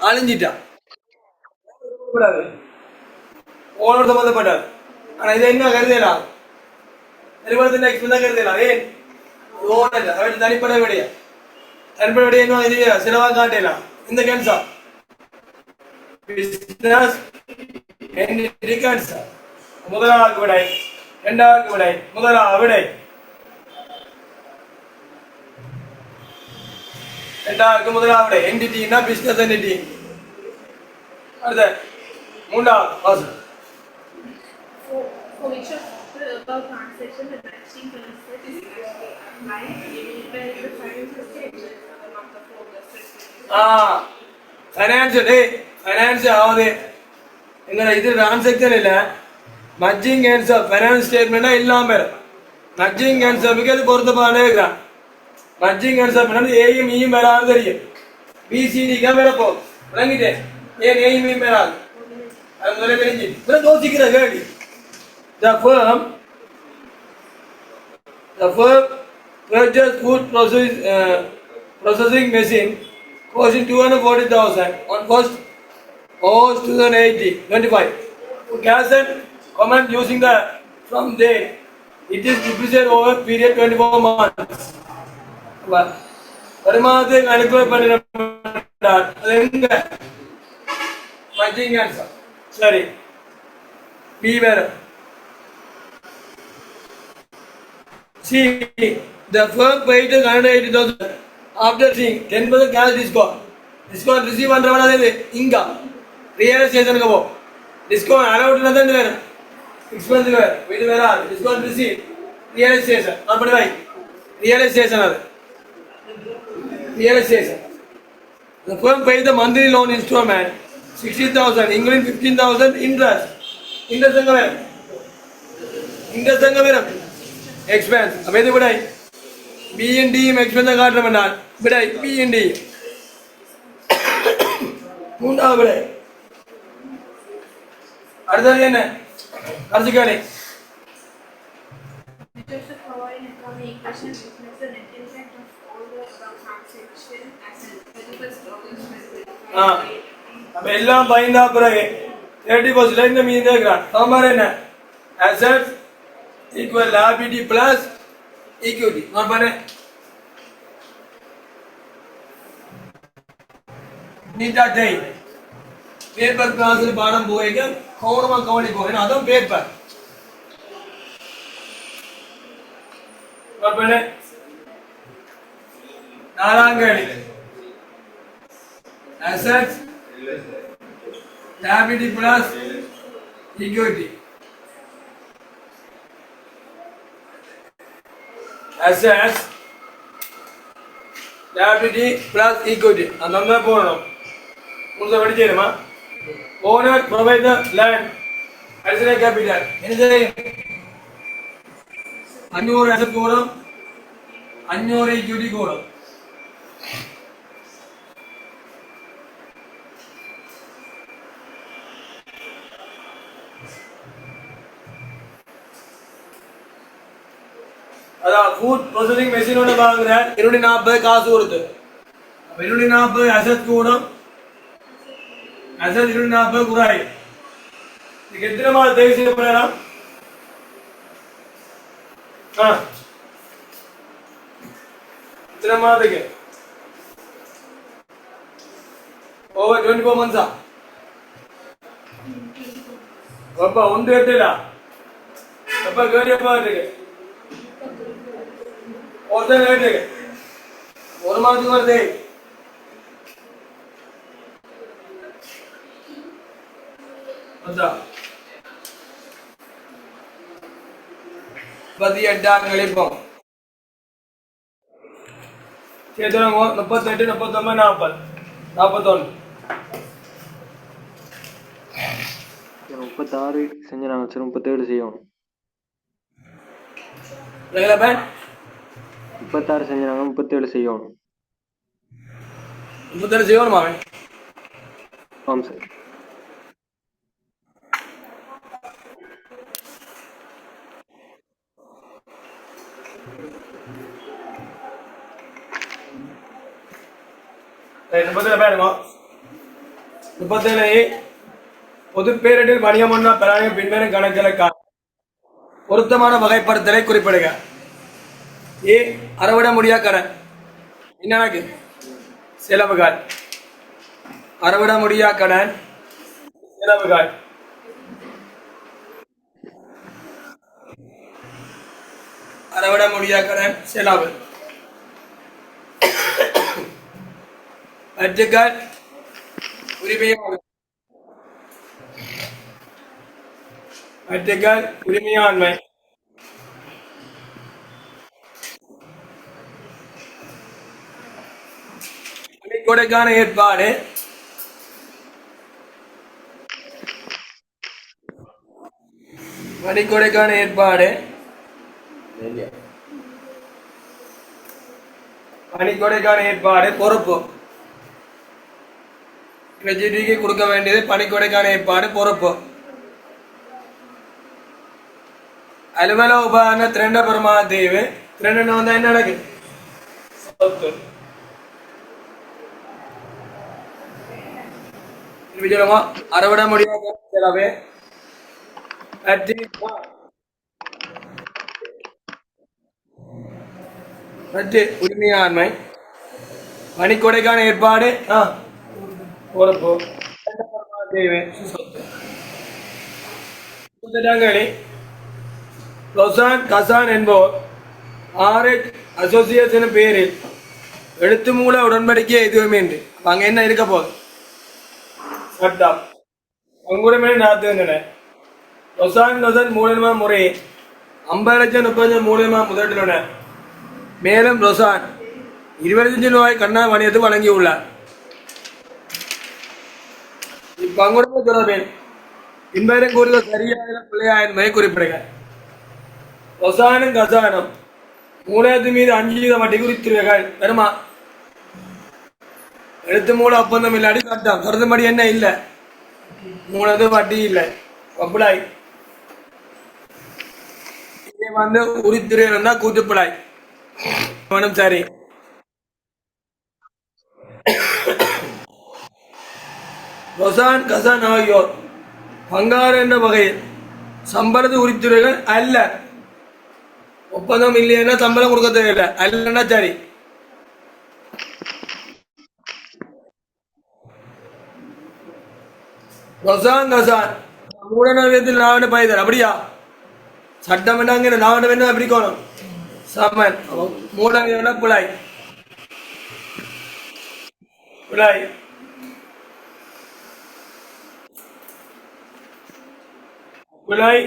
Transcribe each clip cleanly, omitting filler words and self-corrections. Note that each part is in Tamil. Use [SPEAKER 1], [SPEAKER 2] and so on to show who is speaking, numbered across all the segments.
[SPEAKER 1] அழிஞ்சிட்டான் கூடாது ஓனோட சம்மந்தப்பட்டார். ஆனா இதை என்ன கருதலாம், நிறுவனத்தின் எக்ஸ்பென்ஸ் தான் கருதலாம். ஏன் ஓனர் அவன் தனிப்பட விடைய தனிப்பட விடைய இன்னும் இது செலவாக காட்டலாம். இந்த கேன்சர் பிசினஸ் கேன்சர் முதலாவது விடை, இரண்டாவது விடை, முதலாவது விடை, இரண்டாவது முதலாவது விடை. என்டிட்டினா பிசினஸ் என்டிட்டி. அடுத்த மூன்றாவது வாசல்.
[SPEAKER 2] For which of the above transaction the matching concept is actually applied where the financial statement for the month of August.
[SPEAKER 1] Finance ஆகுது எங்களை இது டிரான்சாக்ஷன் இல்லை. மஜ்ஜிங் கேன்சர் ஃபைனான்ஸ் ஸ்டேட்மெண்ட்னா இல்லாமல் வரும். மஜ்ஜிங் கேன்சருக்கு அது பொருத்தமான இருக்கிறான். மஜ்ஜிங் கேன்சர் பண்ணது ஏயும் ஈயும் வராது தெரியும். பிசிடிக்கா வரப்போம் விளங்கிட்டேன். ஏன் ஏயும் ஈயும் வராது அது முதல்ல தெரிஞ்சு யோசிக்கிற கேள்வி. The firm purchased food processing machine costing 240,000 on 1st August 2025. For cash and comment using the from date, it is depreciated over period 24 months. வருமானத்தை கணக்கு பண்ணினார். அது எங்க மஜ்ஜிங் ஆன்சர். சரி பி வேற. See, the firm paid 180,000 after seeing 10% cash discount. Discount receive பண்றவனாதே இங்க ரியலைசேஷனுக்கு போ. டிஸ்கவுண்ட் அலௌட் தான் வேணும். எக்ஸ்பென்ஸ் வேற இது வேற. டிஸ்கவுண்ட் ரிசீவ் ரியலைசேஷன் அப்படி வை. ரியலைசேஷன் அது realisation. The firm paid the monthly loan installment 60,000 including 15,000 interest. Interest எங்க வேணும்? இன்ட்ரெஸ்ட் எங்க வேணும்? எக்ஸ்பென்ஸ். அப்ப இது விடை B&D எக்ஸ்பென்ஸ் காட்டுறோம் நான். விடை B&D. மூன்றாவது விடை. அடுத்தது என்ன? அடுத்த கேள்வி.
[SPEAKER 2] Which of the following economic equations reflects the net impact of all the above transaction as an 31st August 2025?
[SPEAKER 1] அப்ப எல்லாம் பயந்தா பிறகு 30% இந்த மீதி இருக்கிறான். சமன்பாடு என்ன? Assets equal liability plus equity. Note பண்ணு. நீட்டா டை பேப்பர் கிளாஸ்ல பாடம் போயிங்க கவனமா கவனிப்போம். அதுவும் பேப்பர். நோட் பண்ணு. நாலாம் கேள்வி. Assets liability plus equity. Assets liability plus equity. அந்த மாதிரி போடணும். உங்களுக்கு படிச்சிருமா? Owner provide the land. Additional capital. என்னது? 500 asset கூடும், 500 equity கூடும். அதான் ஃபுட் ப்ராசஸிங் மெஷின் ஒன்று வாங்குறேன் 240 காசு கொடுத்து. 240 அசட் கூடும், அசட் 240 குறாய். இதுக்கு எத்தனை மாதம் தேவை செய்யப்படலாம்? எத்தனை மாதத்துக்கு? Over 24 months. ரொம்ப ஒன்று எட்டுடா ரொம்ப கேரியப்பா இருக்கு. ஒருத்தன் கேட்டு ஒரு மாதத்துக்கு வருது. கழிப்போம். 38, 39, 40, 41.
[SPEAKER 3] 36 செஞ்சு நாங்கள் 37 செய்யணும். 36 செஞ்சு நாங்கள் 37 செய்யணும்.
[SPEAKER 1] 37 செய்யணுமா?
[SPEAKER 3] ஆமாம் சார்.
[SPEAKER 1] முப்பத்தில் பேருங்க 37 பொது பேரிடர் வணிகமன்னா பிராணிய பின்னணி கணக்கிலக்கா பொருத்தமான வகைப்படுத்தலை குறிப்பிடுக. ஏ அறவிட முடியா கடன் என்னக்கு செலவுகள் அறவிட முடியா கடன் செலவுகள் அறவிட முடியா கடன் செலவு அச்சுக்கள் உரிமையாளர் அச்சுக்கள் உரிமையாண்மை பணிக்கொடைக்கான ஏற்பாடு பணிக்கொடைக்கான ஏற்பாடு பணிக்கொடைக்கான ஏற்பாடு பொறுப்பு கிரெடிட்டுக்கு கொடுக்க வேண்டியது பணிக்கொடைக்கான ஏற்பாடு பொறுப்பு அலுவல உபகரண திரண்ட பெருமான தீவு திரண்ட வந்தா என்ன நடக்கு சொத்து சொல்லுங்க அறவிட முடியாத செலவு உரிமையாண்மை பணிக்கொடைக்கான ஏற்பாடு பொறுப்பு கசான் என்போர் ஆர்எச் அசோசியேஷன் பேரில் எழுத்து மூல உடன்படிக்கை எதுவுமே என்று அங்க என்ன இருக்க போகுது சட்டம் பங்குரிமை நடத்துகின்றன ரொசான் மூலமா முறை 50 லட்சம் 30 லட்சம் மூலமா முதலிலுள்ளன மேலும் ரொசான் 20 லட்சம் ரூபாய் கண்ணா வணிகத்து வழங்கியுள்ளார். இப்பங்குரிமை தொடர்பில் பின்வரும் கூறுகள் சரியான பிள்ளையா என்பதை குறிப்பிடுக. ரொசானும் கசானும் மூலத்து மீது 5% வட்டி குறித்துகள் வருமா எழுத்து மூல ஒப்பந்தம் இல்லாடி கட்டம் தொடர்ந்தபடி என்ன இல்லை மூலது வட்டி இல்லை ஒப்புலாய் இதை வந்து உரித்துறை இருந்தா கூட்டுப்புலாய் சரி. ரொசான் கசான் ஆகியோர் பங்காறு என்ற வகையில் சம்பளத்து உரித்துறைகள் அல்ல. ஒப்பந்தம் இல்லைன்னா சம்பளம் கொடுக்க தேவையில்லை அல்லன்னா சரி. ரொசான் கசான் மூடநகரத்தில் நாவன பைதல் அப்படியா சட்டம் என்னங்கிற நாவனம் என்ன அப்படி கோணும் சமன் மூடநகர புலாய் புலாய் புலாய்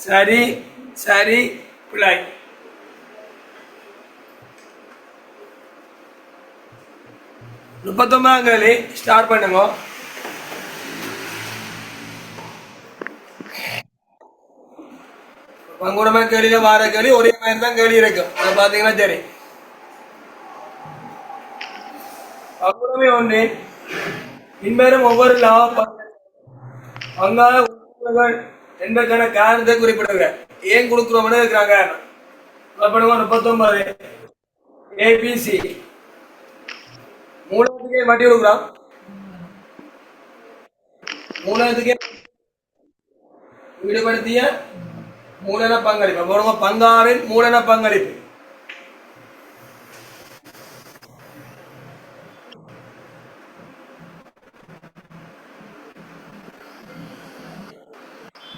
[SPEAKER 1] சரி சரி புலாய் முப்பத்தொன்பதாம் ஸ்டார்ட் பண்ணுங்க. பங்குடமை கேள்வியில வார கேள்வி ஒரே மாதிரி தான் கேள்வி இருக்கும் அதை பாத்தீங்கன்னா சரி. பங்குடமை ஒன்று பின்வரும் ஒவ்வொரு லாப பங்காள உறுப்பினர்கள் என்பதற்கான காரணத்தை குறிப்பிடுங்க. ஏன் கொடுக்குறோம்னு இருக்கிறாங்க 39 ஏபிசி மூலத்துக்கே வட்டி கொடுக்குறோம். மூலத்துக்கே ஈடுபடுத்திய மூலன பங்களிப்பு பங்காளின் மூலன பங்களிப்பு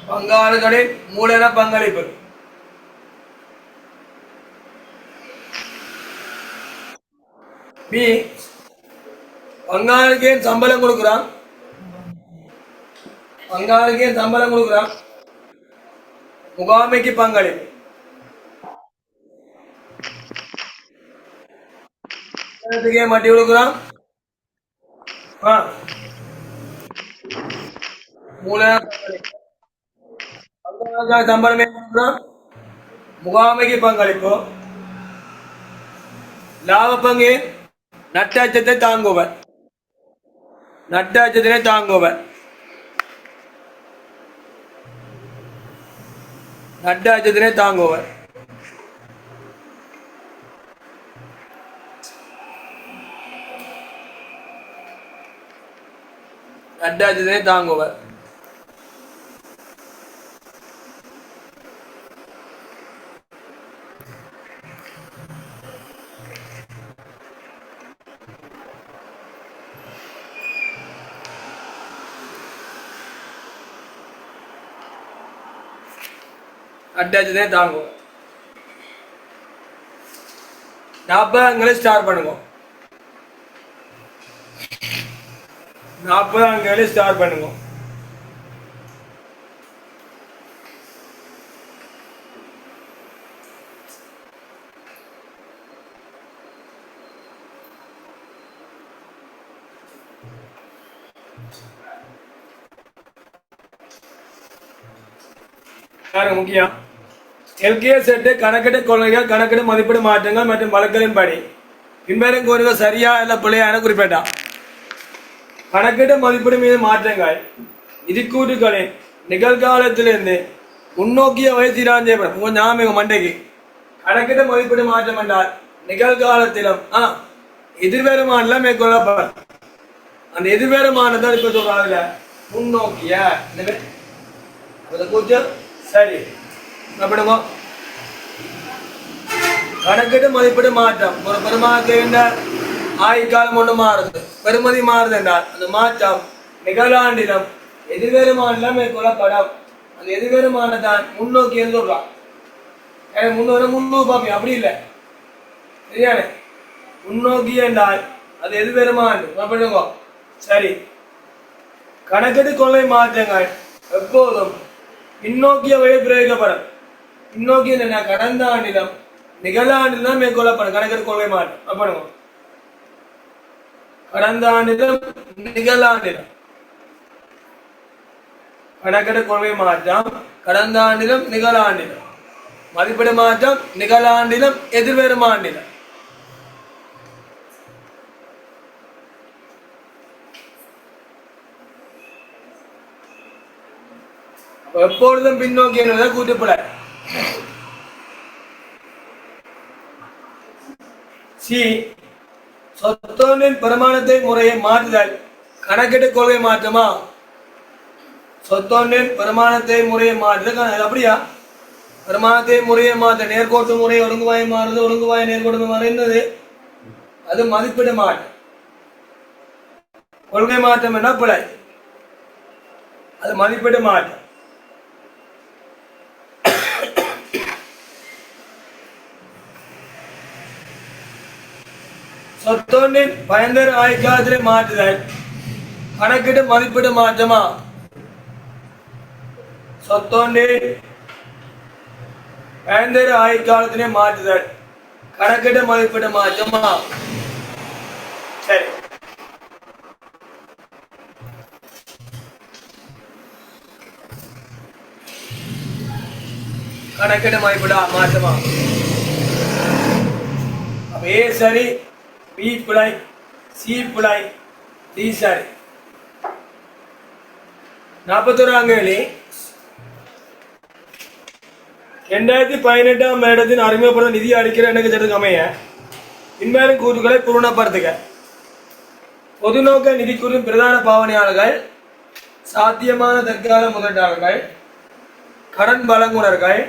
[SPEAKER 1] பங்காளிகளின் மூலன பங்களிப்பு பி பங்காளிக்கு சம்பளம் கொடுக்குறான் பங்காளிக்கு சம்பளம் கொடுக்குறான் முகாமைக்கு பங்களிப்பு மட்டி கொடுக்குறான் சம்பளமே கொடுக்குறான் முகாமைக்கு பங்களிப்பு லாப பங்கு நட்டாச்சத்தை தாங்குவர் நட்டாச்சத்தினை தாங்குவர் நட்டாச்சத்தினை தாங்குவர் அட்டாச்சதே தாங்குவர். அட்டாச்சதே தாங்குவோம். 40 அங்கே ஸ்டார்ட் பண்ணுங்க. 40 அங்கே ஸ்டார்ட் பண்ணுங்க. முக்கியம் எல்கேஎஸ் செட்டு கணக்கெடு கொள்கைகள் கணக்கெடு மதிப்பீடு மாற்றங்கள் மற்றும் வழக்குகளின் படி பின்வரும் கூறுகள் சரியா இல்ல பிள்ளையா என குறிப்பிட்டான். கணக்கெடு மதிப்பீடு மீது மாற்றங்கள் நிதிக்கூறுகளின் நிகழ்காலத்திலிருந்து முன்னோக்கிய வயசீரான் செய்யப்படும். கொஞ்சம் ஞாபகம் மண்டைக்கு கணக்கெடு மதிப்பீடு மாற்றம் என்றால் நிகழ்காலத்திலும் எதிர்வேறுமானல மேற்கொள்ளப்படும். அந்த எதிர்வேறுமானதான் இப்ப சொல்றாங்க முன்னோக்கிய கொஞ்சம் சரி அப்படிங்க. கணக்கெடு மதிப்பீடு மாற்றம் ஒரு பெருமாள் ஆயுட்காலம் ஒன்று மாறுது, பெருமதி மாறுது என்றால் அந்த மாற்றம் நிகழாண்டிலும் எதிர்வேறுமானலாம் மேற்கொள்ளப்படும். அந்த எதிர்வேறுமானதான் முன்னோக்கி என்று சொல்றான். முன்னோக்கி பாப்பி அப்படி இல்லை சரியானே. முன்னோக்கி என்றால் அது எதிர்வேறுமானது அப்படிங்க. சரி, கணக்கெடு கொள்கை மாற்றங்கள் எப்போதும் பின்னோக்கிய வகையில் பிரயோகிக்கப்படும். பின்னோக்கி என்ன கடந்த ஆண்டிலும் நிகழாண்டிலும் தான் மேற்கொள்ளப்படும் கணக்கெடு கொள்கை மாற்றம். அப்படிங்க கடந்த ஆண்டிலும் நிகழாண்டிலும் கணக்கெடு கொள்கை மாற்றம் கடந்த ஆண்டிலும் நிகழாண்டிலும் மதிப்பீடு மாற்றம் நிகழாண்டிலும் எதிர்வேறும் ஆண்டிலும். எப்பொழுதும் பின்னோக்கி என்பதை கூட்டுப்பட. சி சொத்தொன்றின் பெருமானத்தை முறையை மாற்றுதல் கணக்கெடு கொள்கை மாற்றமா? சொத்தொன்றின் பெருமானத்தை முறையை மாற்றுதல் அப்படியா? பெருமானத்தை முறையை மாற்ற நேர்கோட்டு முறை ஒழுங்குவாய் மாறுது, ஒழுங்குவாய் நேர்கோட்டு மாறுന്നത് அது மதிப்பீடு மாற்றம். கொள்கை மாற்றம் என்ன பிழை, அது மதிப்பீடு மாற்றம். சொத்தொன்றின் பயன்தர ஆயுட்காலத்திலே மாற்றுதல் கணக்கீடு மதிப்பீடு மாற்றமா? சொத்தொன்றின் பயன்தர ஆயுட்காலத்திலே மாற்றுதல் கணக்கீடு மதிப்பீடு மாற்றமா? சரி, கணக்கீடு மதிப்பீடு மாற்றமா? ஏ சரி, பி பிழை, சி பிழை, டி சரி. 41ஆம் கேள்வி 2018ஆம் வருடத்தின் அறிமுகப்படுத்த நிதி அளிக்கிற எனக்கு சட்டத்துக்கு அமைய பின்வரும் கூறுகளை பூரணப்படுத்துக. பொதுநோக்க நிதிக்குறின் பிரதான பாவனையாளர்கள் சாத்தியமான தற்கால முதலீட்டாளர்கள், கடன் வழங்குனர்கள்,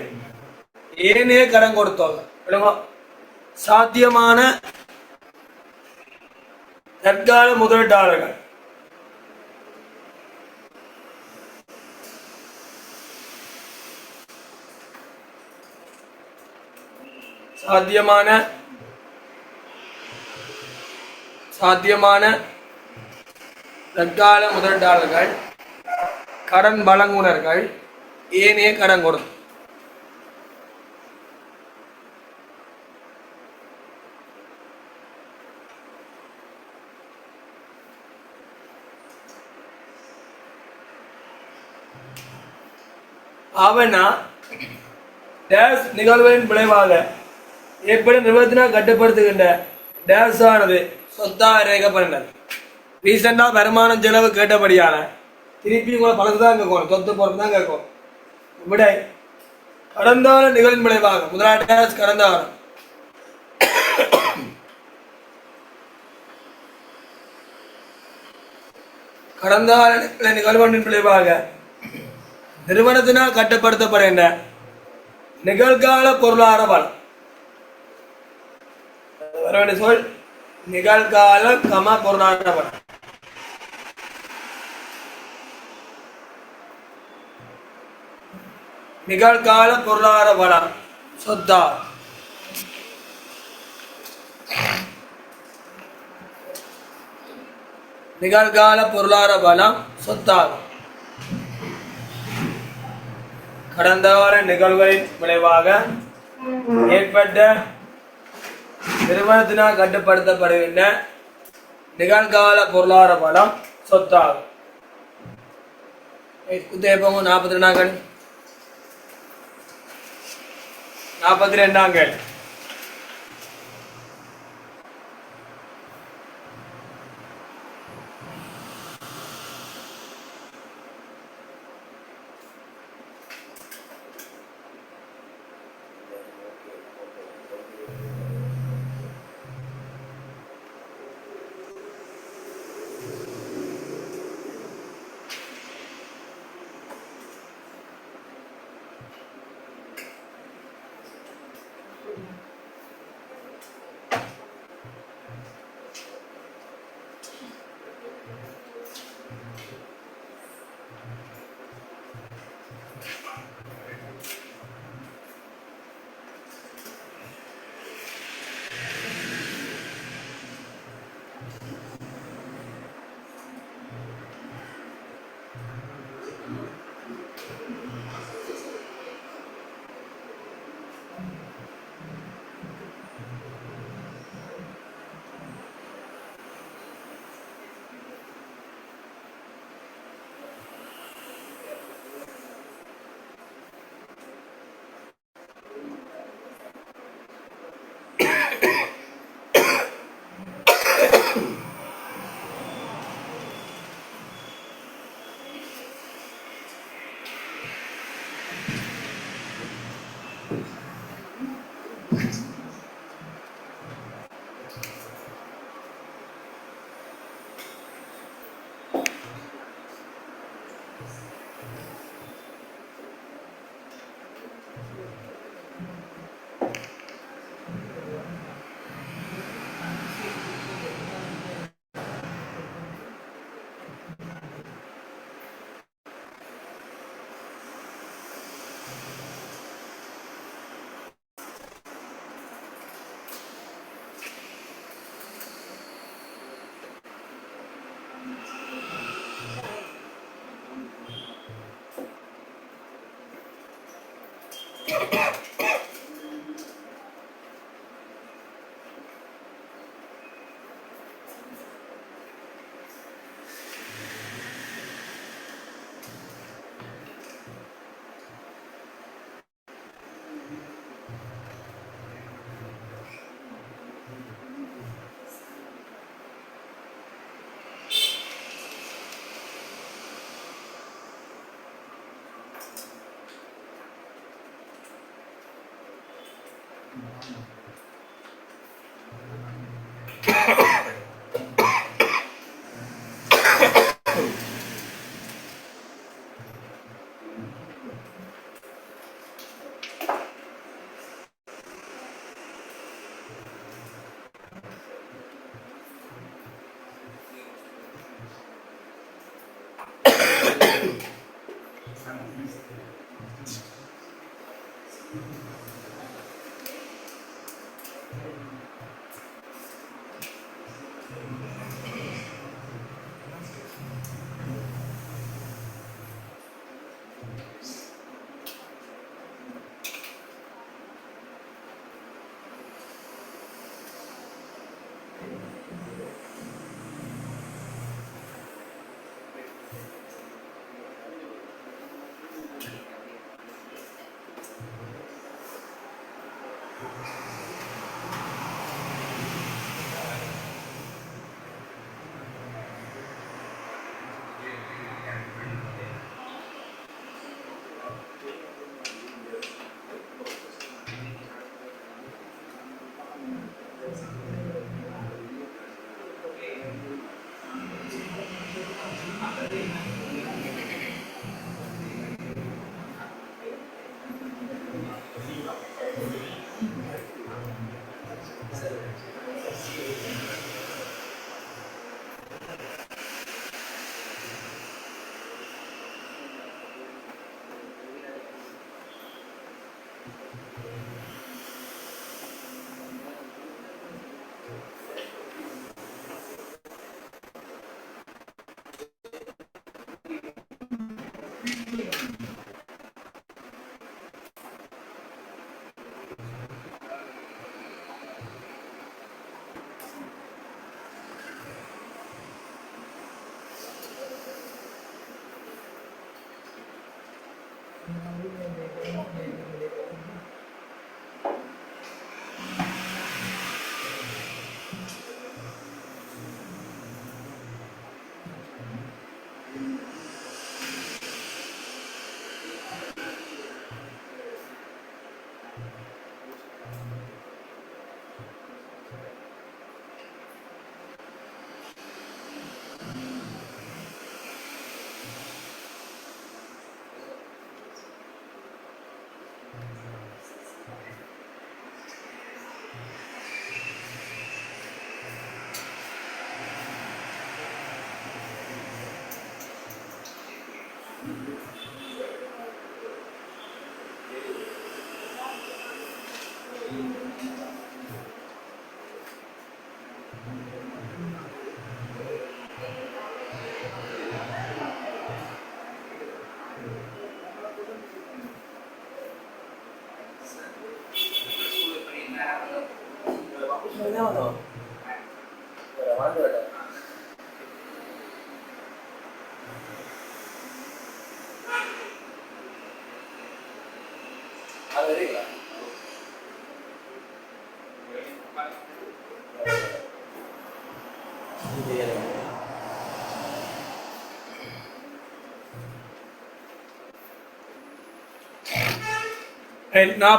[SPEAKER 1] ஏனைய கடன் கொடுத்தவர்கள். சாத்தியமான தற்கால முதலீட்டாளர்கள் சாத்தியமான தற்கால முதலீட்டாளர்கள், கடன் வழங்குனர்கள், ஏனைய கடன் கொடுத்து. ஆவணா டேஸ் நிகழ்வுகளின் விளைவாக ஏற்படும் நிறுவனத்தினால் கட்டுப்படுத்துகின்ற டேஸ் ஆனது சொத்தாக ரேகப்படுகிறது. ரீசெண்டா வருமானம் செலவு கேட்டபடியான திருப்பி உங்களை பணத்து தான் கேட்கணும், சொத்து பொறுப்பு தான் கேட்கும். விடை கடந்த ஆண்டு நிகழ்வின் விளைவாக முதலாளி டேஸ் கடந்த ஆண்டு கடந்த கால நிகழ்வொன்றின் விளைவாக நிறுவனத்தினால் கட்டுப்படுத்தப்படுகின்ற நிகழ்கால பொருளாதார வளம். வர வேண்டிய சொல் நிகழ்கால பொருளாதார வளம். நிகழ்கால பொருளாதார வளம் சொத்தார். நிகழ்கால பொருளாதார வளம் சொத்தாகும். கடந்த கால நிகழ்வுகளின் விளைவாக ஏற்பட்ட நிறுவனத்தினால் கட்டுப்படுத்தப்படுகின்ற நிகழ்கால பொருளாதார வளம் சொத்தாகும். குத்தேப்பங்க 42ஆம் கேள்வி. 42ஆம் கேள்வி.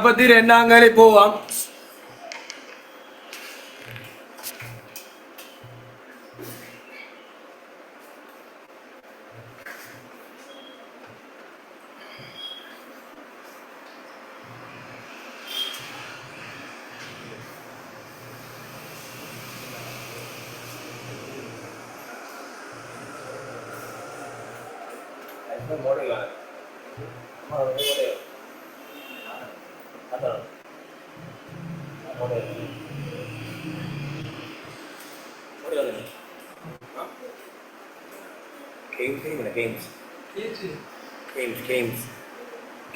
[SPEAKER 1] 42 போவாம்.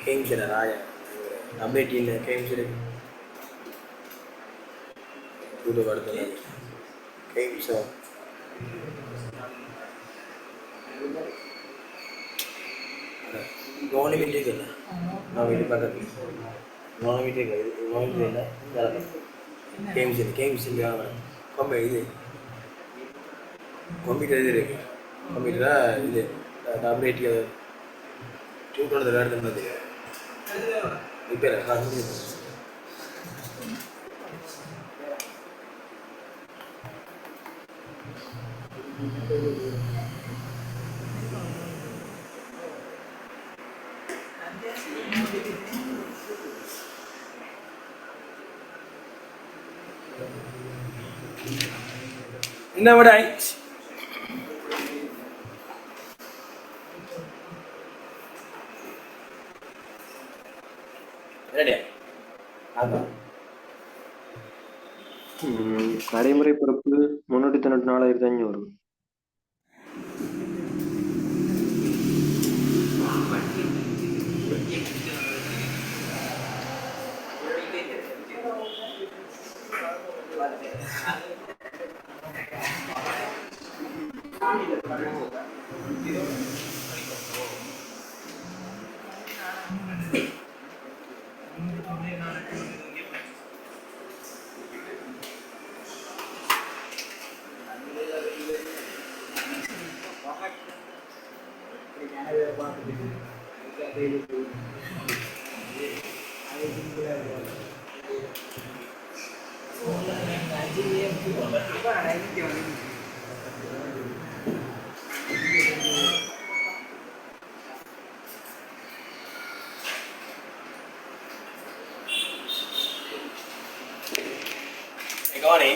[SPEAKER 1] Games in a raya. Update in games in good over the games. No one will take it. No, we will take it. No one will take it. No one will take it. Games in the come by computer. Computer update. Two to the red and the repair. Nowadays,
[SPEAKER 3] நடைமுறை பிறப்பு 394,500.
[SPEAKER 1] கவனி.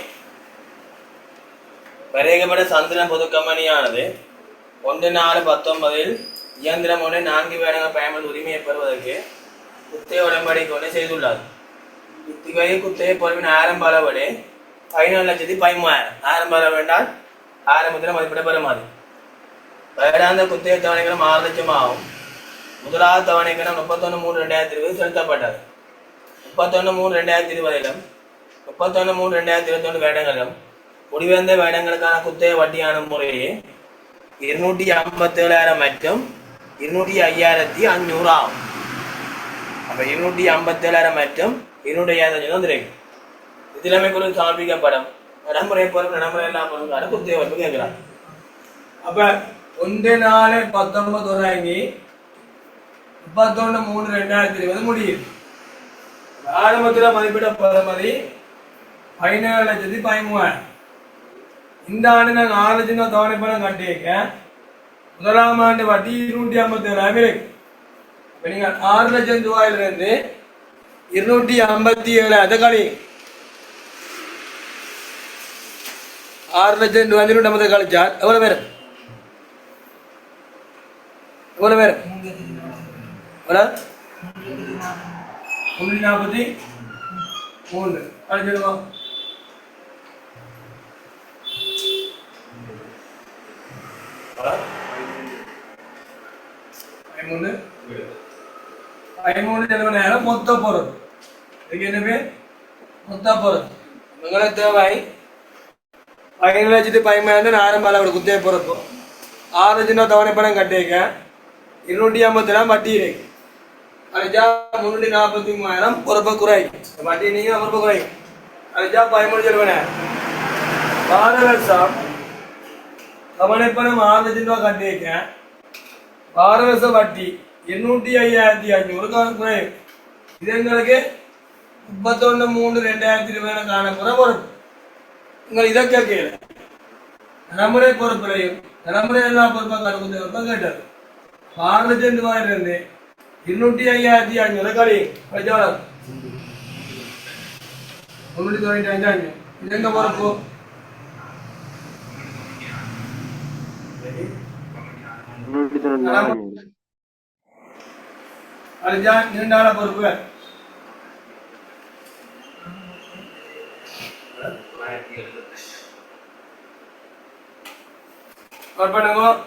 [SPEAKER 1] வரையப்பட்ட சந்திரன் பொது கம்பெனியானது 1/4/19 இயந்திரம் ஒன்றை 4 வேடங்கள் பயன்படுத்த உரிமையை பெறுவதற்கு குத்தகை உடன்படிக்கை ஒன்றை செய்துள்ளது. இத்தகைய குத்தகை பொறுப்பின் ஆரம்ப அளவீடு 14,13,000. ஆரம்ப அளவு என்றால் ஆரம்பத்தில் மதிப்பிட பெறுமாறு. வருடாந்த குத்தகை தவணைகளும் 6 லட்சம் ஆகும். முதலாவது தவணைகளும் 31/3/2020 செலுத்தப்பட்டது. 31/3/2020 31/3/2021 வேடங்களும் முடிவந்த வேடங்களுக்கான குத்தகை வட்டியான முறையே 257,000 மற்றும் 205,500 ஆகும். அப்ப 257,000 மற்றும் 205,500 வந்துருக்கு. இதிலமை குறித்து சமர்ப்பிக்கப்படும் நடைமுறை பொறுப்பு நடைமுறை எல்லாம் பொருட்கான குத்தகை வட்டி கேட்கிறார். அப்ப 1/4/19 தொடங்கி 31/3/2020 முடியுது. ஆரம்பத்தில் மதிப்பிட பெறுமதி 17,13,000. இந்த ஆண்டு நாங்கள் 6 லட்சம் தவணை பணம் கட்டியிருக்க. முதலாம் ஆண்டு வட்டி 257,000 இருக்கு. இப்போ நீங்கள் 6 லட்சம் ரூபாயிலிருந்து 257,000 கழி 6 லட்சம் ரூபாய் 250 கழிச்சால் எவ்வளவு பேரும் எவ்வளவு பேரும் 343 அடிச்சிடுவோம். 13 செலவு நேரம் மொத்த பொருள். இதுக்கு என்ன பேர்? மொத்த பொருள். உங்களை தேவை 15,13,000 ஆரம்ப அளவு குத்தகை பொறுப்பு. 6 லட்சம் தவணை பணம் கட்டிக்க 250 வட்டி இருக்கு. அதுஜா 343,000 பொறுப்பை குறைக்கும். வட்டி நீங்க பொறுப்பை குறைக்கும். அதுஜா 13 செலவு நேரம் 6 லட்சம் தவணை பணம் 6 லட்சம் ரூபாய் கட்டிக்க 6 லட்சம் வட்டி 205,500 குறையும். இது எங்களுக்கு 31/3/2020 காணப்புற பொறுப்பு. உங்கள் இதை கேட்கல தலைமுறை பொறுப்புலையும் தலைமுறை எல்லா பொறுப்பாக கேட்டார். 6 லட்சம் ரூபாயிலிருந்து 205,500 கழியும். 395. இது எங்க பொறுப்பு? அதுஜா நீண்டான பொறுப்பு.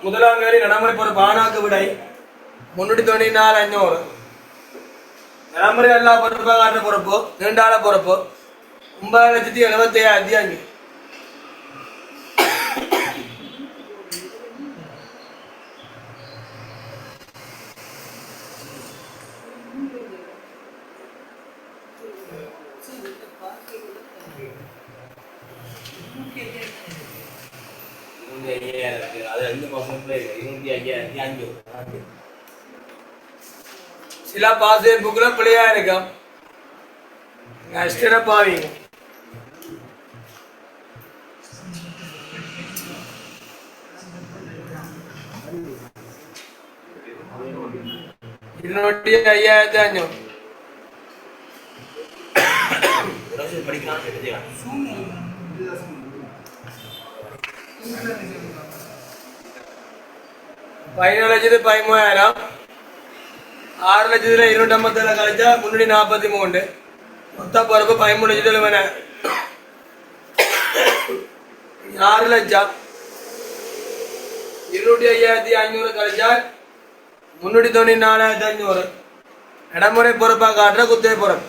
[SPEAKER 1] முதலாம் தேதி நடைமுறை பொறுப்பு ஆனாக்கு விடை 394,500. நடைமுறை எல்லா பொறுப்பாக பொறுப்பு நீண்டான பொறுப்பு 9,77,500. சில பாஸ் புக்ல பிள்ளையா இருக்கும். பாவீங்க இருநூற்றி 5,500 15,13,000 6 லட்சத்துல 257 கழிச்சா 343. மொத்த பொறுப்பு 13,00,000. 6 லட்சம் 205,500 கழிச்சா 394,500. நடைமுறை பொறுப்பாக காட்டுற குத்தகை பொறுப்பு.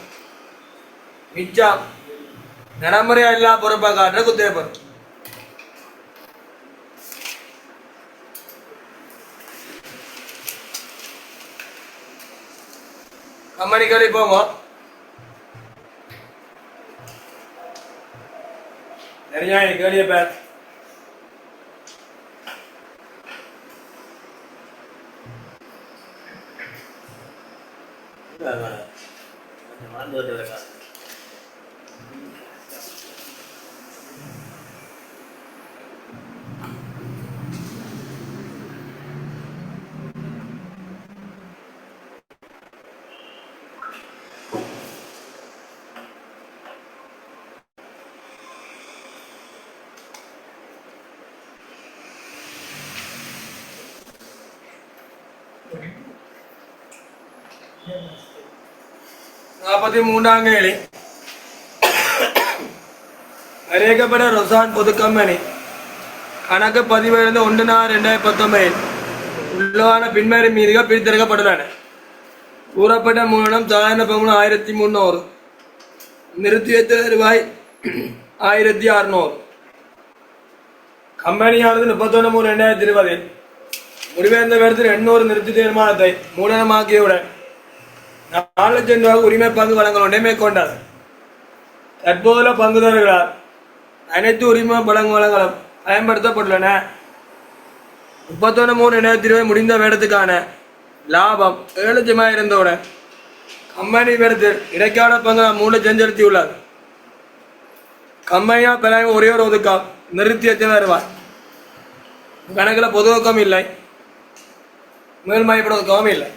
[SPEAKER 1] மிச்சம் நடைமுறை எல்லா பொறுப்பாக காட்டுற குத்தகை பொறுப்பு. கம்பெனிக்கு போங்க. நிறைய கேள்விய பேர் 43ஆம் கேள்வி. அறிவிக்கப்பட்ட ரொசான் பொது கம்பெனி கணக்கு பதிவிலிருந்து 1/4/2019 உள்ளான பின்வரும் மீதுகள் பிரித்தெடுக்கப்பட்டுள்ளன. கூறப்பட்ட மூலம் சாதாரண பங்குடன் 1300, நிறுத்தி வைத்த ரூபாய் 1600. கம்பெனியானது 31/3/2020 முடிவடைந்த இடத்தில் 800 நிறுத்தி தீர்மானத்தை மூலமாக்கியவுடன் 4 லட்சம் ரூபாய் உரிமை பங்கு வழங்கல் மேற்கொண்டார். தற்போதுள்ள பங்குதாரர்களால் அனைத்து உரிமை வழங்கலும் பயன்படுத்தப்பட்டுள்ளன. 31/3/2020 முடிந்த வேடத்துக்கான லாபம் 7 லட்சமாக இருந்தவுடன் கம்பெனி வேடத்தில் இடைக்கால பங்கு 3 லட்சம் செலுத்தியுள்ளார். கம்பெனியால் பெற ஒரே ஒரு ஒதுக்கம் நிறுத்தி வைத்த வருவார். கணக்கில் பொது ஒதுக்கம் இல்லை, மேல்மயப்பட ஒதுக்கமும் இல்லை.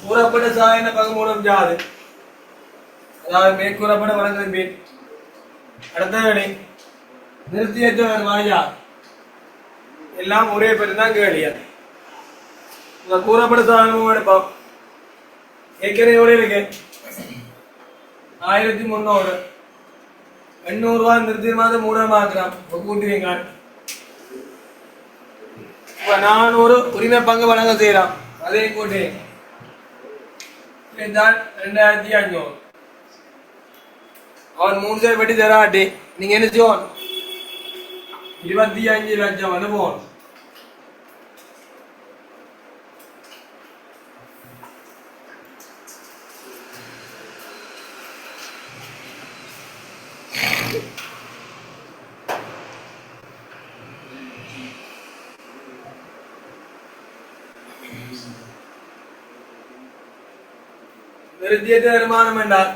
[SPEAKER 1] கூறப்பட்ட சாதாரண பங்கு மூலம் ஜாது, அதாவது மேற்கூறப்பட்ட வழங்கலின் பின் அடுத்த வேலை நிறுத்தி வைத்த வருவாய் யார்? எல்லாம் ஒரே பேர் தான் கேளியா. கூறப்பட்ட சாதனமும் எடுப்போம். ஏற்கனவே இருக்கு 1300, 800 ரூபாய் நிறுத்தி மாதம் 3 கூட்டுவீங்க. 400 உரிமை பங்கு வழங்க செய்யலாம், அதையும் கூட்டி 2500. அவன் 3 சேர் வெட்டி தராட்டி நீங்க என்ன செய்வோம்? 25 லட்சம் வந்து போகணும். நிறுத்தியது வருமானம் என்றால்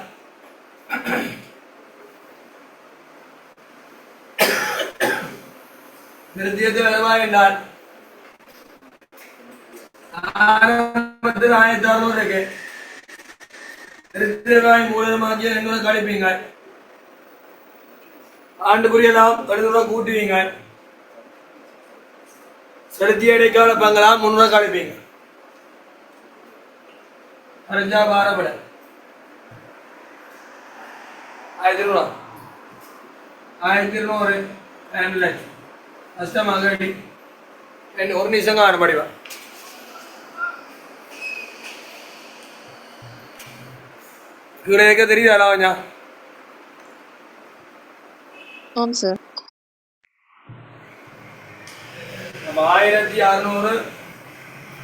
[SPEAKER 1] நிறுத்தியது வருமானம் என்றால் 1600 இருக்கு. நிறுத்தியவாய் மூலமாக்கிய 200 கழிப்பீங்க. ஆண்டுக்குரிய லாபம் 200 கூட்டுவீங்க. செலுத்திய இடைக்கால பங்கலாம் 300 கழிப்பீங்க. அரைஞ்சா பாரப்பட 1200, 1200 2 லட்சம் கஷ்டமாக ஒரு நிமிஷம் காணப்படிவா. தெரியுது அலாவஞ்சா?
[SPEAKER 4] ஆம் சார்.
[SPEAKER 1] 1600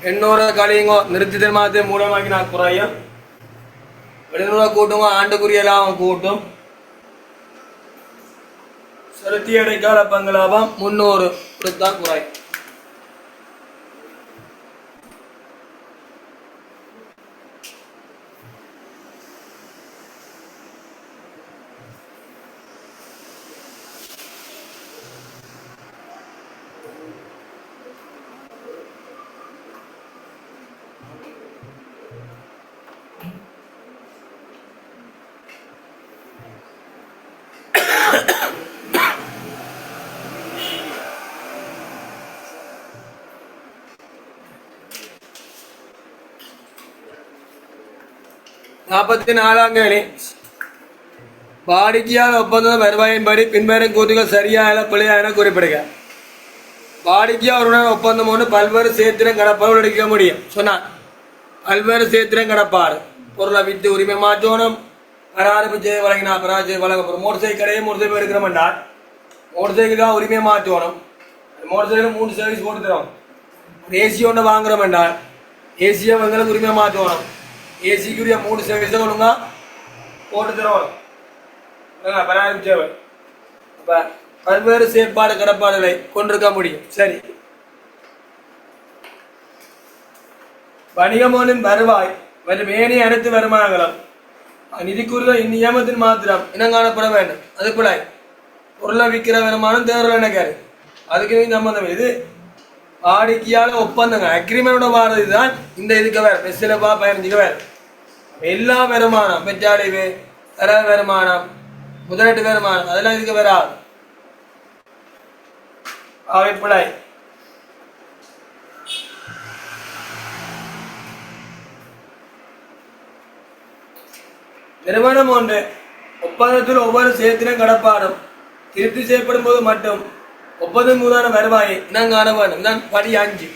[SPEAKER 1] 800 கழியுங்கோ, நிறுத்தி மாதத்தை மூலமாக்கி நான் குறையும். 700 கூட்டுங்க, ஆண்டுக்குரிய லாபம் கூட்டும். செலுத்திய இடைக்கால பங்கு லாபம் 300 கொடுத்தா குறையும். கேள்வி. வாடிக்கையாளர் ஒப்பந்த வருவாயின்படி பின்வரும் கூற்றுகள் சரியான பிழையா என குறிப்பிடுக. வாடிக்கையாளருடன் ஒப்பந்தம் ஒன்று பல்வேறு சேத்திரம் கடப்பாடு எடுக்க முடியும் சொன்னார். பல்வேறு சேத்திரம் கடப்பாடு பொருளை வித்து உரிமை மாற்றணும், பராமரிப்பு செய்ய வழங்கினா பராமரிப்பு வழங்கப்படும். மோட்டர் சைக்கிள் கடையே மோட்டர் சைக்கிள் எடுக்கிறோம் என்றால் மோட்டர் சைக்கிள் உரிமை மாற்றணும். மோட்டர் சைக்கிள் 3 சர்வீஸ் போட்டு தரோம். ஏசி ஒன்று வாங்குறோம் என்றால் ஏசியை வந்து உரிமை மாற்றணும். ஏசிக்குரிய 3 சர்வீஸை ஒழுங்கா போட்டு தரோம். பராமரிப்பு சேவை அப்ப பல்வேறு செயற்பாடு கடப்பாடுகளை கொண்டிருக்க முடியும். சரி, வணிகமோனின் வருவாய் மற்றும் ஏனைய அனைத்து வருமானங்களும் நிதிக்குரிய இந்நியமத்தின் மாத்திரம் இனம் காணப்பட வேண்டும். அது போல பொருளை விற்கிற வருமானம் தேர்தல் நினைக்காரு, அதுக்கு சம்பந்தம். இது வாடிக்கையாளர் ஒப்பந்தங்கள் அக்ரிமெண்டோட வாரது தான் இந்த இதுக்கு வேறு பெஸ்லப்பா 15 வேறு. எல்லா வருமானம் பெற்றாடிவு தர வருமானம் முதலீட்டு வருமானம் அதெல்லாம் இதுக்கு வராது. அவை பிழை நிறுவனம் ஒன்று ஒப்பந்தத்தில் ஒவ்வொரு செயத்திலும் கடப்பாடும் திருப்தி செய்யப்படும் போது மட்டும் ஒப்பந்தம் மூதான வருவாயை இனங்காண வேண்டும். தான் படி 5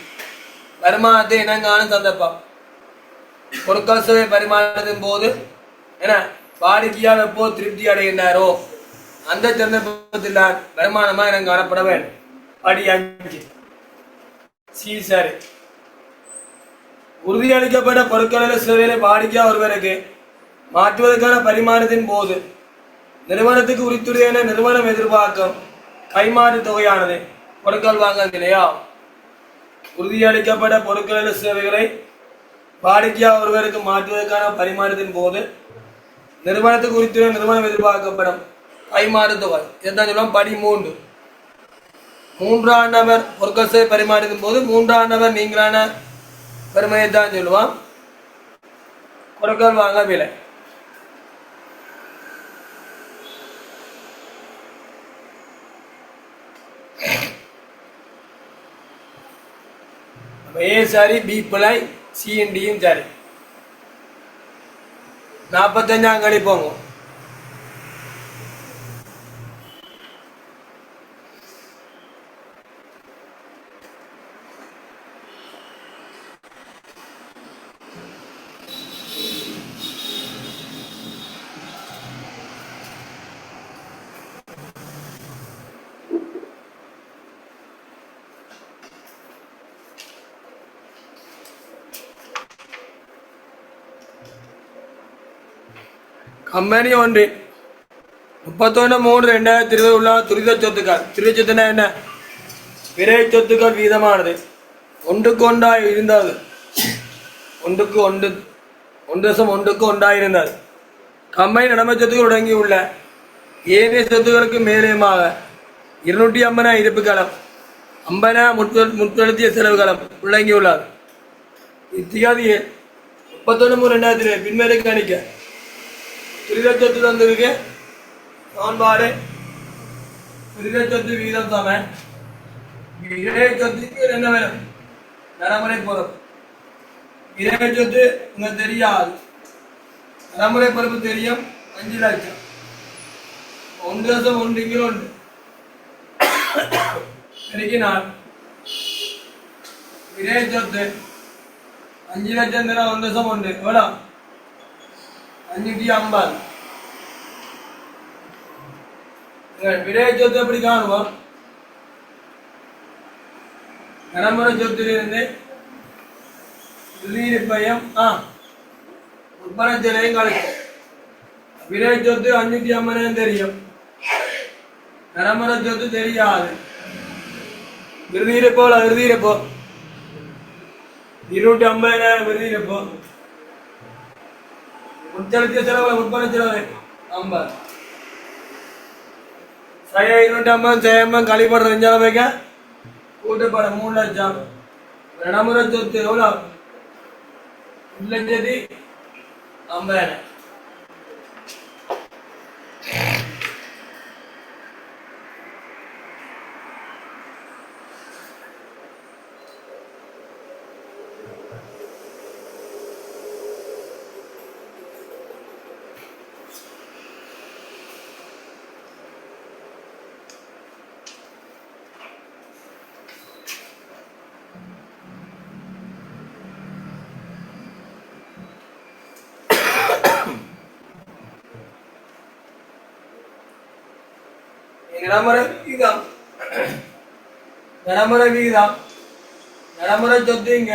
[SPEAKER 1] வருமானத்தை இனங்காண சந்தர்ப்பம். பொருட்கள் சேவை பரிமாற்றத்தின் போது என வாடிக்கையாளர் எப்போ திருப்தி அடைகின்றாரோ அந்த சந்தர்ப்பத்தில் வருமானமாக இனம் காணப்பட வேண்டும். படி 5 சி சரி. உறுதியளிக்கப்பட்ட பொருட்களில் சேவைகளை வாடிக்கையா ஒருவருக்கு மாற்றுவதற்கான பரிமாற்றத்தின் போது நிறுவனத்துக்கு உரித்துறையான நிறுவனம் எதிர்பார்க்கும் கைமாறு தொகையானது பொருட்கள் வாங்க விலையா. உறுதியளிக்கப்பட்ட பொருட்களில் சேவைகளை வாடிக்கையா ஒருவருக்கு மாற்றுவதற்கான பரிமாற்றத்தின் போது நிறுவனத்துக்கு உரித்துறை நிறுவனம் எதிர்பார்க்கப்படும் கைமாறு தொகை. இதுதான் சொல்லுவோம் படி 3. 3ஆம் நபர் பொருட்கள் சேவை பரிமாற்றத்தின் போது 3ஆம் நபர் நீங்களான பெருமையை தான் சொல்லுவான் பொருட்கள் வாங்க விலை. ஏ சாரி, பி பிழை, சிஎன்டியும் சாரி. 45ஆம் கழி போங்க. கம்பெனி ஒன்றின் 31/3/2020 உள்ள துரித சொத்துக்கள். துரித சொத்துனா என்ன? விரை சொத்துக்கள் வீதமானது ஒன்றுக்கு ஒன்றாய் இருந்தது. 1.1 இருந்தது. கம்பெனி நடமை சொத்துக்கள் தொடங்கியுள்ள ஏனைய சொத்துக்களுக்கு மேலேயுமாக 250 இருப்பு களம் 50 முற்படுத்திய செலவு களம் உள்ளங்கியுள்ளது. இத்தியாதியே 31/3/2020 பின்மேலுக்கு அணிக்க துரித சொத்து தந்திருக்கு சமன்பாடு. துரித சொத்து வீதம் சமன் விரை சொத்துக்கு என்ன வேணும்? நடைமுறை பொறுப்பு. விரை சொத்து உங்களுக்கு தெரியாது, நடைமுறை பொறுப்பு தெரியும். 5 லட்சம் 1.1 கிலோ உண்டு பெருக்கினால் விரை சொத்து 5 லட்சம் தர 1.1 எவ்வளோ? 550. விரை சொத்து எப்படி காணுவோம்? நடைமுறை சொத்திலிருந்து இருப்பையும் உற்பத்தி செலவையும் கழிக்கும். விரை சொத்து 550 தெரியும், நடைமுறை சொத்து தெரியாது. விருதியிருப்போ விருதியிருப்போ 250 விருதியிருப்போ உட்செலுத்திய செலவு உற்பத்தி செலவு 50. 250 கழிப்பட 2 வைக்க கூட்டப்பட 3 லட்சம். நடைமுறை சொத்து எவ்வளோ? 2,50,000. நடைமுறை விகிதம் நடைமுறை சொத்து இங்க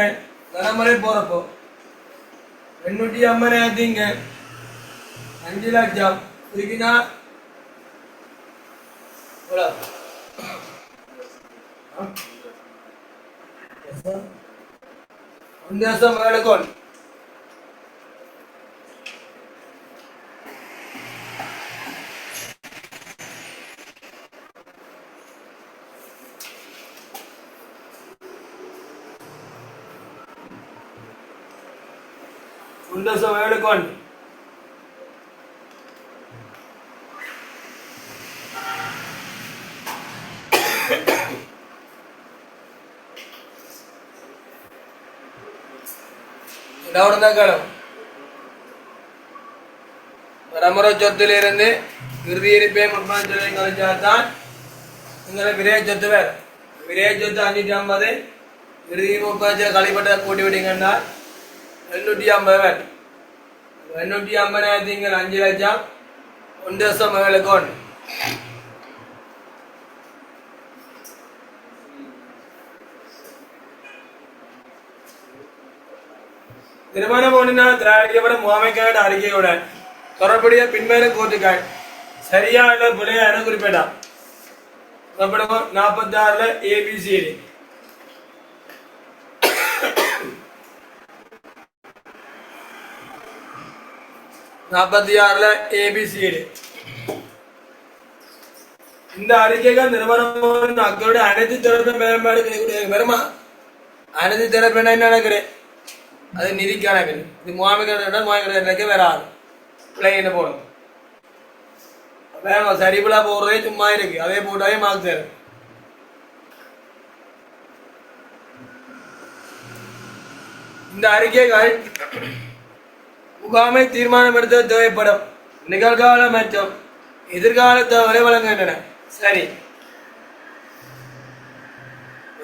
[SPEAKER 1] நடைமுறை போறப்போ 250 இங்க 5 லட்சம் இதுக்குன்னா எடுக்கும். எடுக்கும். நடைமுறை சொத்திலிருந்து இறுதி இருப்பை முற்பது சொல்லையும் கழிச்சால்தான் எங்களை விரைய சொத்து வேறு. விரைய சொத்து 550, இறுதி 30 கழிப்பட்ட கூட்டி விட்டீங்கன்னா 850 வேறு. 850 நீங்கள் 5 லட்சம் 1,7 திருமணம் ஒன்றினால் தயாரிக்கப்படும் முகாமைக்கான அறிக்கையுடன் தொடர்புடைய பின்வரும் கூற்றுக்கள் சரியா இல்ல பிள்ளையா என குறிப்பிட்டான். 46ல ஏபிசிடி 46ல ஏபிசிடி. இந்த அறிக்கைகள் நிறுவனம் அக்களுடைய அனைத்து தரப்பு மேம்பாடு பெருமா அனைத்து தரப்பு என்ன நடக்குது அது நிதிக்கான இது முகாமிக்க வேற ஆள் பிள்ளை என்ன போடும் வேணும் சரிபுலா போடுறதே சும்மா இருக்கு அதே போட்டாவே மார்க் தரும். இந்த அறிக்கைகள் முகாமை தீர்மானம் எடுத்த தேவைப்படும் நிகழ்கால மற்றும் எதிர்கால தகவலை வழங்குகின்றன. சரி,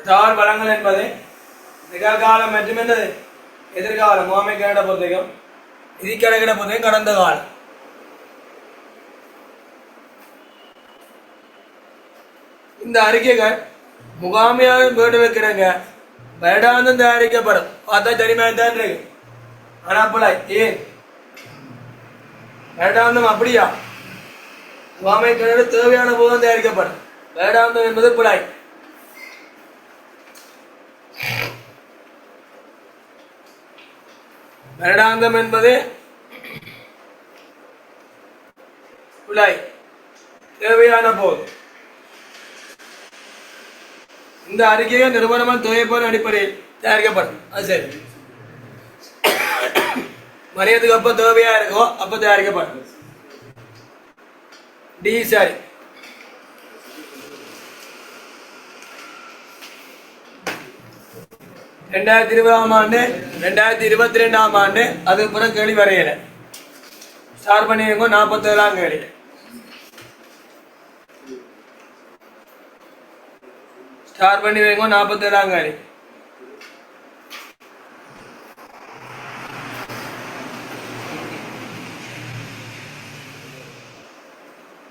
[SPEAKER 1] தகவல் வழங்கல் என்பது நிகழ்காலம் மற்றும் என்னது எதிர்காலம். முகாமை கணக்கிட பொறுத்தையும் நிதி கணக்கிட பொறுத்தையும் கடந்த காலம். இந்த அறிக்கைகள் முகாமையாக வேண்டு வைக்கிறாங்க வருடாந்தம் தயாரிக்கப்படும். பார்த்தா தனிமையாத்தான் இருக்கு. ஆனா போல ஏன் வருடாந்தம் அப்படியா முகாமை கணக்கு தேவையான போதும் தயாரிக்கப்படும். வருடாந்தம் என்பது புலாய். வருடாந்தம் என்பது புலாய் தேவையான போது. இந்த அறிக்கையை நிறுவனமான தேவைப்பாடு அடிப்படையில் தயாரிக்கப்படும். அது சரி, மனிதத்துக்கு அப்ப தேவையா இருக்கோ அப்ப தயாரிக்கப்படும். டி சரி. ரெண்டாயிரத்தி 20ஆம் ஆண்டு 2022ஆம் ஆண்டு அது பிறகு கேள்வி வரையல ஸ்டார் பண்ணிருக்கோம். 47ஆம் கேள்வி ஸ்டார் பண்ணி வைங்க. 47ஆம் கேள்வி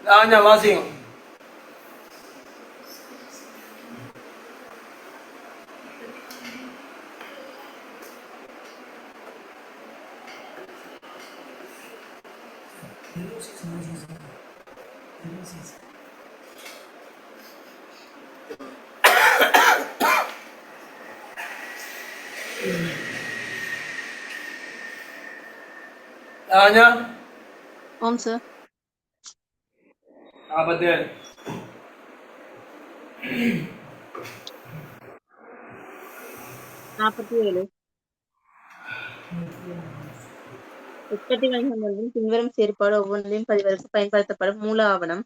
[SPEAKER 1] ராஜா வாசியம். ராஜா
[SPEAKER 4] ஆம் சார்.
[SPEAKER 1] 47
[SPEAKER 4] 47 உற்பத்தி வணிகம் பின்வரும் செயற்பாடு ஒவ்வொன்றின் பதிவதற்கு பயன்படுத்தப்படும் மூல ஆவணம்.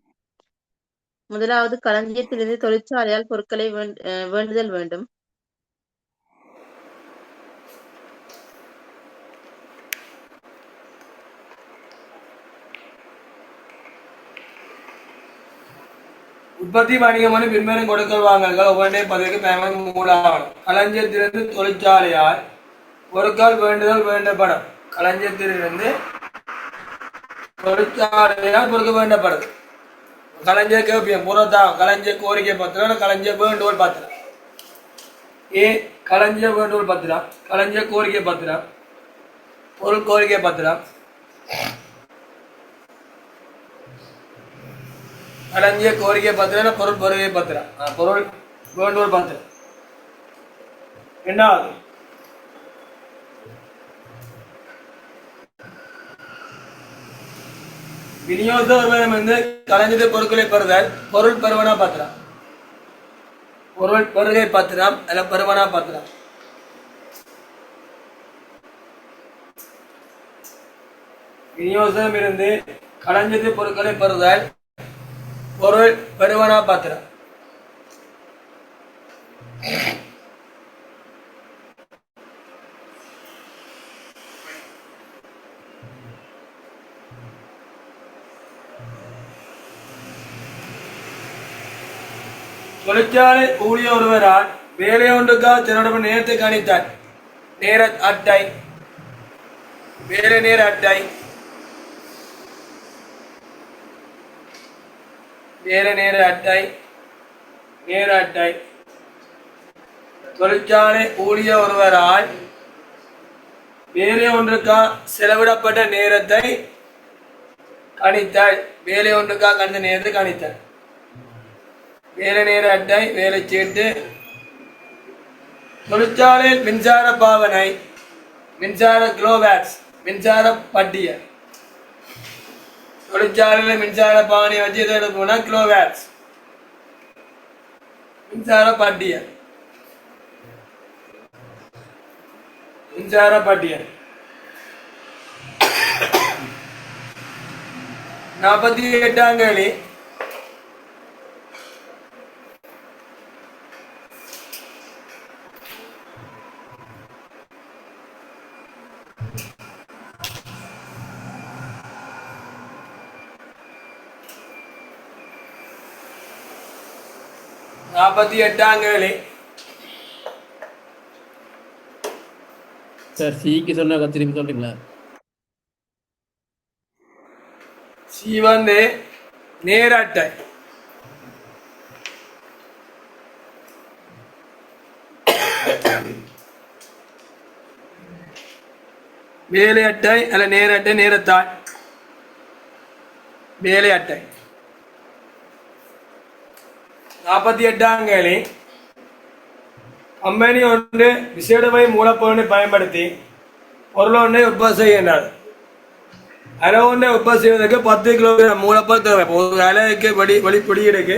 [SPEAKER 4] முதலாவது, களஞ்சியத்திலிருந்து தொழிற்சாலையால் பொருட்களை வேண்டுதல் வேண்டும்.
[SPEAKER 1] உற்பத்தி வணிகமான பின்வரும் கொடுக்கல் வாங்கல்கள் ஒவ்வொன்றையும் பதிவுக்கு பயன்படும் மூல ஆவணம். களஞ்சியத்திலிருந்து தொழிற்சாலையால் பொருட்கள் வேண்டுதல் வேண்டப்படும். களஞ்சியத்திலிருந்து தொழிற்சாலையால் பொருட்கள் வேண்டப்படுது. களஞ்சிய கேப்பியம் புறத்தான் களஞ்சிய கோரிக்கை பத்திரம், களஞ்சிய வேண்டுகோள் பத்திரம். களஞ்சிய வேண்டுகோள் பத்திரம், களஞ்சிய கோரிக்கை பத்திரம், பொருள் கோரிக்கை பத்திரம், களஞ்சிய கோரிக்கை பத்திரம், பொருள் வருகை பத்திரம், பொருள் வேண்டுகோள் பத்திரம். ரெண்டாவது, விநியோகம் வந்து களஞ்சிய பொருட்களை பெறுதல், பொருள் பெறுவனா பத்திரம், பொருள் பெறுகை பத்திரம் அல்ல பெறுவனா பத்திரம். விநியோகம் இருந்து களஞ்சிய பொருட்களை பெறுதல், பொருள் பெறுவனா பத்திரம். தொழிற்சாலை ஊழியர் ஒருவரால் வேலை ஒன்றுக்காக தன்னுடைய நேரத்தை கணித்தார். நேர அட்டை, வேலை நேர அட்டை, வேலை நேர அட்டை, நேர அட்டை. தொழிற்சாலை ஊழியர் ஒருவரால் வேலை ஒன்றுக்காக செலவிடப்பட்ட நேரத்தை கணித்தார். வேலை ஒன்றுக்காக கணித்த நேரத்தை கணித்தார். வேலை நேர அட்டை, வேலை சீட்டு. தொழிற்சாலையில் மின்சார பாவனை, மின்சார கிலோவாட்ஸ், மின்சார பட்டியல். தொழிற்சாலையில் மின்சார பாவனை வச்சு எதை எடுக்கணும்னா கிலோவாட்ஸ், மின்சார பட்டியல், மின்சார பட்டியல். 48ஆம் கேள்வி.
[SPEAKER 5] சார் சிக்கு சொன்ன திரும்பி சொல்றீங்களா?
[SPEAKER 1] சி வந்து நேர அட்டை. வேலை அட்டை அல்ல நேர அட்டை, நேரத்தாள், வேலை அட்டை. 48ஆம் கேள்வி. கம்பெனி ஒன்று விசேடமை மூலப்பொருளை பயன்படுத்தி பொருள் ஒன்றை உற்பத்தி செய்கின்றார். அலை ஒன்றை உற்பத்தி செய்வதற்கு 10 கிலோகிராம் மூலப்பொருள் தேவை. ஒரு அலைக்கு வெளிப்பொடியிற்கு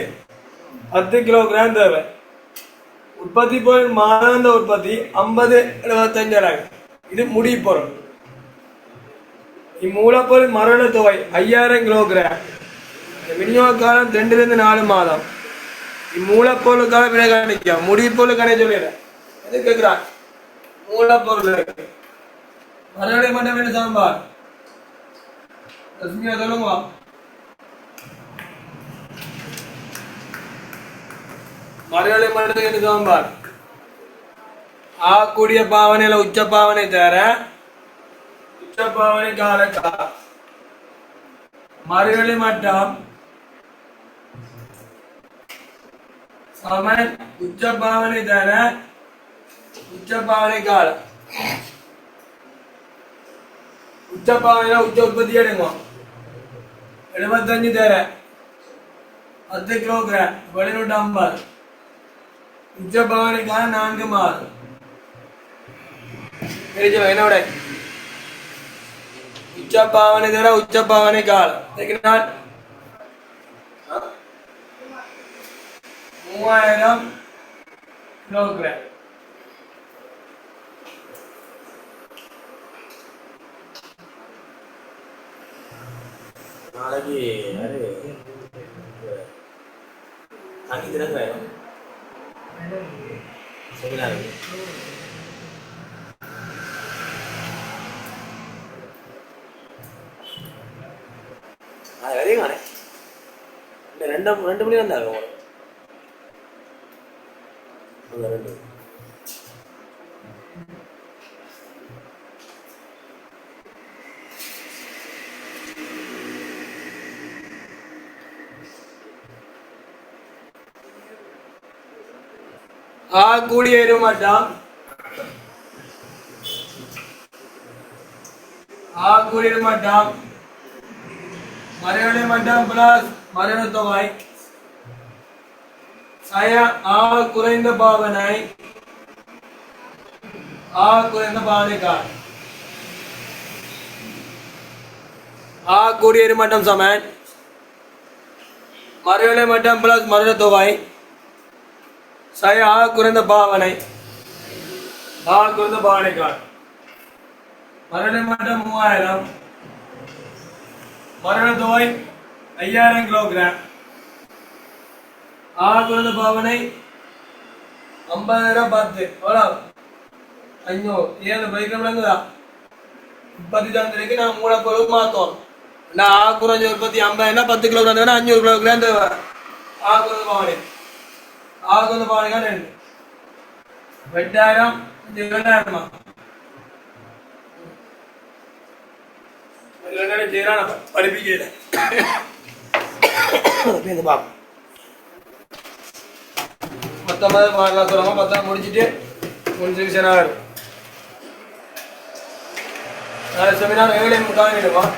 [SPEAKER 1] 10 கிலோகிராம் தேவை. உற்பத்தி பொருள் மாதாந்த உற்பத்தி 50-75. இது முடி பொருள். இம்மூலப்பொருள் மரண தொகை 5000 கிலோகிராம். விநியோக காலம் 2-4 மாதம். இம்மூலப்பொருளுக்காக விலை கணிக்க முடிப்பொருள் கணை சொல்லிடுற எது கேட்கிறான்? மூலப்பொருள் மறுபடியும் மட்டும் என்ன சாம்பார் சொல்லுங்க. மறுபடியும் மட்டும் என்ன சாம்பார்? ஆக்கூடிய பாவனையில உச்ச பாவனை தர உச்ச பாவனை காலக்கா மறுவெளி மட்டம் சமன் உச்ச பாவனை தர உச்ச பாவனை காலம். உச்ச பாவனை உச்ச உற்பத்தி எடுங்க 75 தர 10 கிலோகிராம் 750. உச்ச பாவனை காலம் 4 மாதம். என்னோட உச்ச பாவனை தர உச்ச பாவனை காலம் 3000 கிலோகிராம்.
[SPEAKER 6] நாளைக்கு யாரு தங்கி திறங்க செமினார் வரையும் காணே 2 மணி வந்தாங்க உங்களுக்கு 2.
[SPEAKER 1] கூடிய இருமட்டம் கூடிய இருமட்டம் மறைவடை மட்டம் பிளஸ் மறைவ தொகை குறைந்த பாவனை குறைந்த பாவனைக்கார் கூடிய இருமட்டம் சமன் மறைவடை மட்டம் பிளஸ் மறைவ தொகை குறைந்த பாவனை குறைந்த பாவனைக்கார் மரண மட்டம் 3000 மரண தொகை 5000 கிலோகிராம் குறைந்த பாவனை 50,000 10 எவ்வளவு 500 7 பைக்கில் விளங்குதா 30 தந்திரிக்கு நான் மூலப்பொருள் மாத்தோம். நான் குறைஞ்ச உற்பத்தி 50 10 கிலோகிராம் 500 கிலோகிராம் தேவை குறைந்த பாவனை ஆகுது பாருங்க 2 2000 2000 படிப்பிக்கல மொத்தமாக பார்க்கலாம் சொல்லுவாங்க 10 முடிச்சுட்டு முடிச்சு ஆகும் நாளை செமினார் 7:45 இருக்கும்